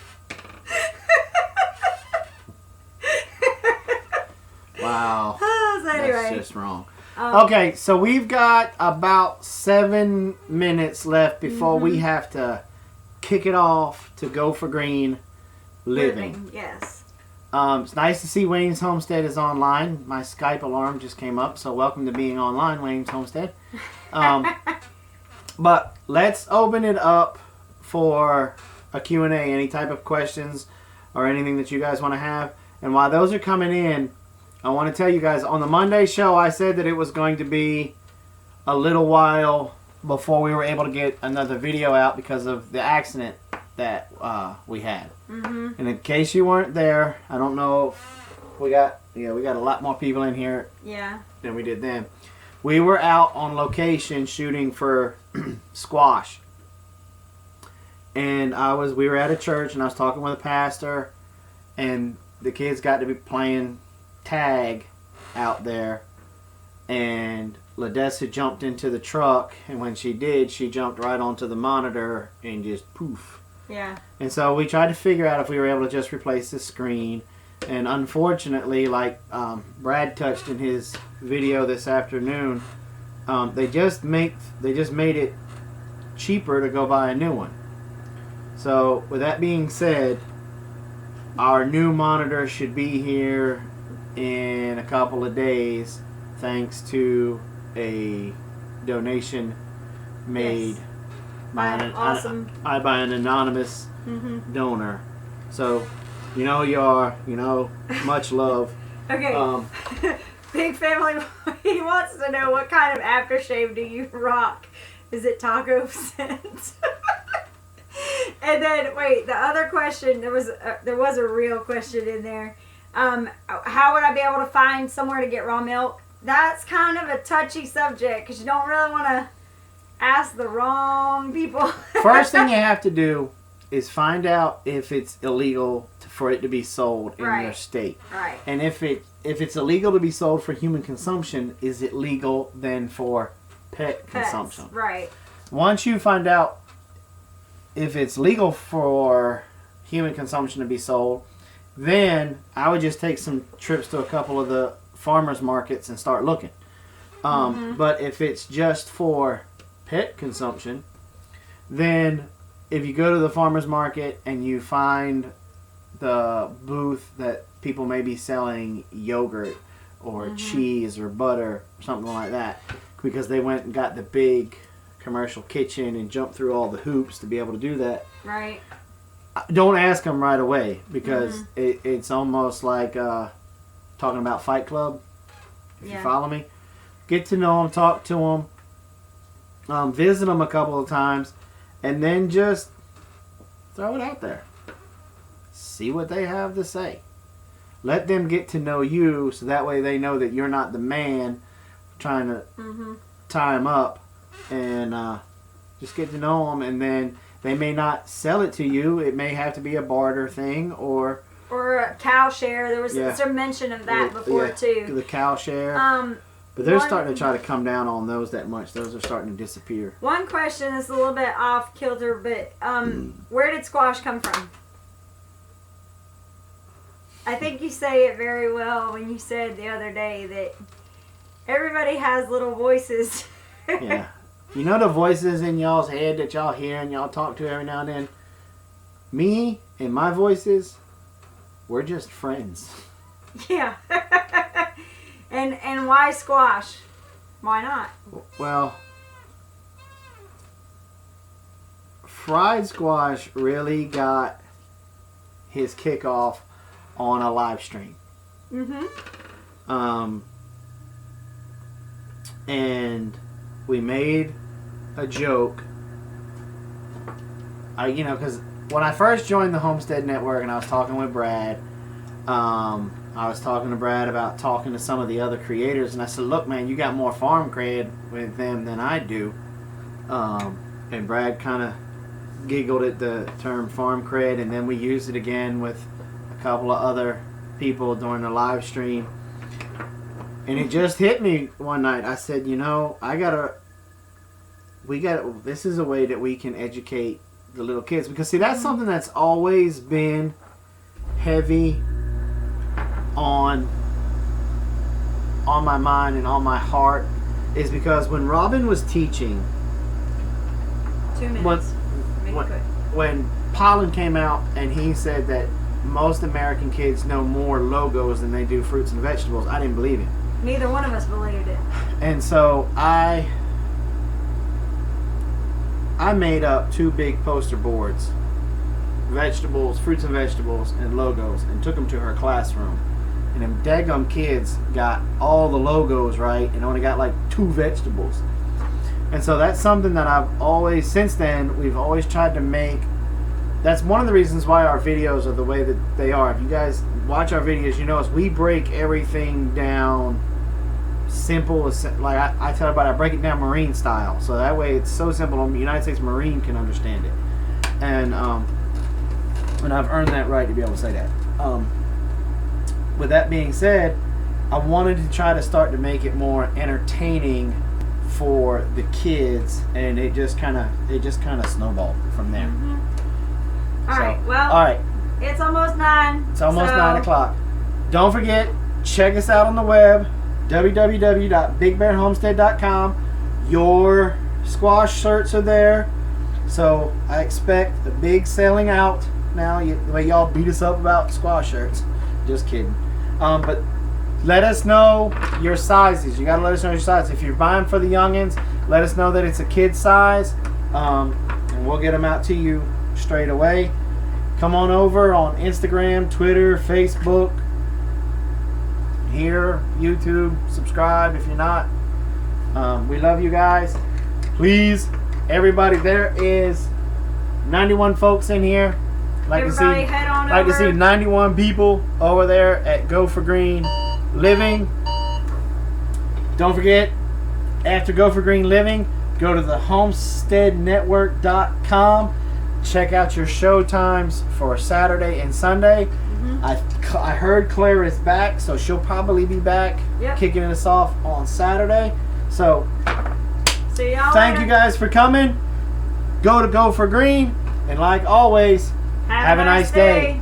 Wow. So anyway. That's just wrong. Okay, so we've got about 7 minutes left before we have to kick it off to go for green living. Yes. It's nice to see Wayne's Homestead is online. My Skype alarm just came up, so welcome to being online, Wayne's Homestead. But let's open it up for a Q&A, any type of questions or anything that you guys want to have. And while those are coming in, I want to tell you guys, on the Monday show, I said that it was going to be a little while before we were able to get another video out because of the accident that we had. And in case you weren't there, I don't know if we got a lot more people in here than we did then. We were out on location shooting for Squash. And we were at a church, and I was talking with a pastor, and the kids got to be playing tag out there, and Ladessa jumped into the truck, and when she did, she jumped right onto the monitor and just poof. Yeah. And so we tried to figure out if we were able to just replace the screen, and unfortunately, like Brad touched in his video this afternoon, they just made it cheaper to go buy a new one. So with that being said, our new monitor should be here in a couple of days, thanks to a donation made by an anonymous donor. So, you know who you are. You know, much love. Okay. Big Family, he wants to know, what kind of aftershave do you rock? Is it taco scent? And then, wait, the other question, there was a real question in there. How would I be able to find somewhere to get raw milk? That's kind of a touchy subject, because you don't really want to ask the wrong people. First thing you have to do is find out if it's illegal for it to be sold in your state. Right. And if it's illegal to be sold for human consumption, is it legal then for pet Pets, consumption. right. Once you find out if it's legal for human consumption to be sold, then I would just take some trips to a couple of the farmers markets and start looking. But if it's just for pet consumption, then if you go to the farmers market and you find the booth that people may be selling yogurt or cheese or butter or something like that, because they went and got the big commercial kitchen and jumped through all the hoops to be able to do that. Right. Don't ask them right away, because it's almost like talking about Fight Club, if you follow me. Get to know them, talk to them, visit them a couple of times, and then just throw it out there. See what they have to say. Let them get to know you, so that way they know that you're not the man trying to tie them up, and just get to know them, and then they may not sell it to you. It may have to be a barter thing, or a cow share. There was some mention of that before too. The cow share. But they're starting to try to come down on those that much. Those are starting to disappear. One question is a little bit off kilter, but where did squash come from? I think you say it very well when you said the other day that everybody has little voices. Yeah. You know the voices in y'all's head that y'all hear and y'all talk to every now and then? Me and my voices, we're just friends. Yeah. And why squash? Why not? Well, fried squash really got his kickoff on a live stream. And we made a joke. Because when I first joined the Homestead Network and I was talking with Brad, I was talking to Brad about talking to some of the other creators, and I said, look, man, you got more farm cred with them than I do. And Brad kind of giggled at the term farm cred, and then we used it again with a couple of other people during the live stream. And it just hit me one night. I said, this is a way that we can educate the little kids. Because, see, that's something that's always been heavy on my mind and on my heart, is because when Robin was teaching, 2 minutes. When Pollen came out and he said that most American kids know more logos than they do fruits and vegetables, I didn't believe him. Neither one of us believed it. And so I made up 2 big poster boards, vegetables, fruits and vegetables, and logos, and took them to her classroom. And them daggum kids got all the logos right and only got like 2 vegetables. And so that's something that I've always, since then, we've always tried to make. That's one of the reasons why our videos are the way that they are. If you guys watch our videos, you notice we break everything down simple. Like I tell everybody, I break it down Marine style. So that way it's so simple, the United States Marine can understand it. And I've earned that right to be able to say that. With that being said, I wanted to try to start to make it more entertaining for the kids, and it just kind of snowballed from there. All All right. It's almost 9. It's almost 9 o'clock. Don't forget, check us out on the web, www.bigbearhomestead.com. Your squash shirts are there, so I expect a big selling out now. The way y'all beat us up about squash shirts. Just kidding. But let us know your sizes. You gotta let us know your size. If you're buying for the youngins, let us know that it's a kid size, and we'll get them out to you straight away. Come on over on Instagram, Twitter, Facebook, here, YouTube. Subscribe if you're not. We love you guys. Please, everybody, there is 91 folks in here. Everybody head on over. To see 91 people over there at Go for Green Living. Don't forget, after Go for Green Living, go to the homesteadnetwork.com. Check out your show times for Saturday and Sunday. I heard Claire is back, so she'll probably be back kicking us off on Saturday. So See y'all Thank later. you guys for coming. Go for green. And like always, have a nice day.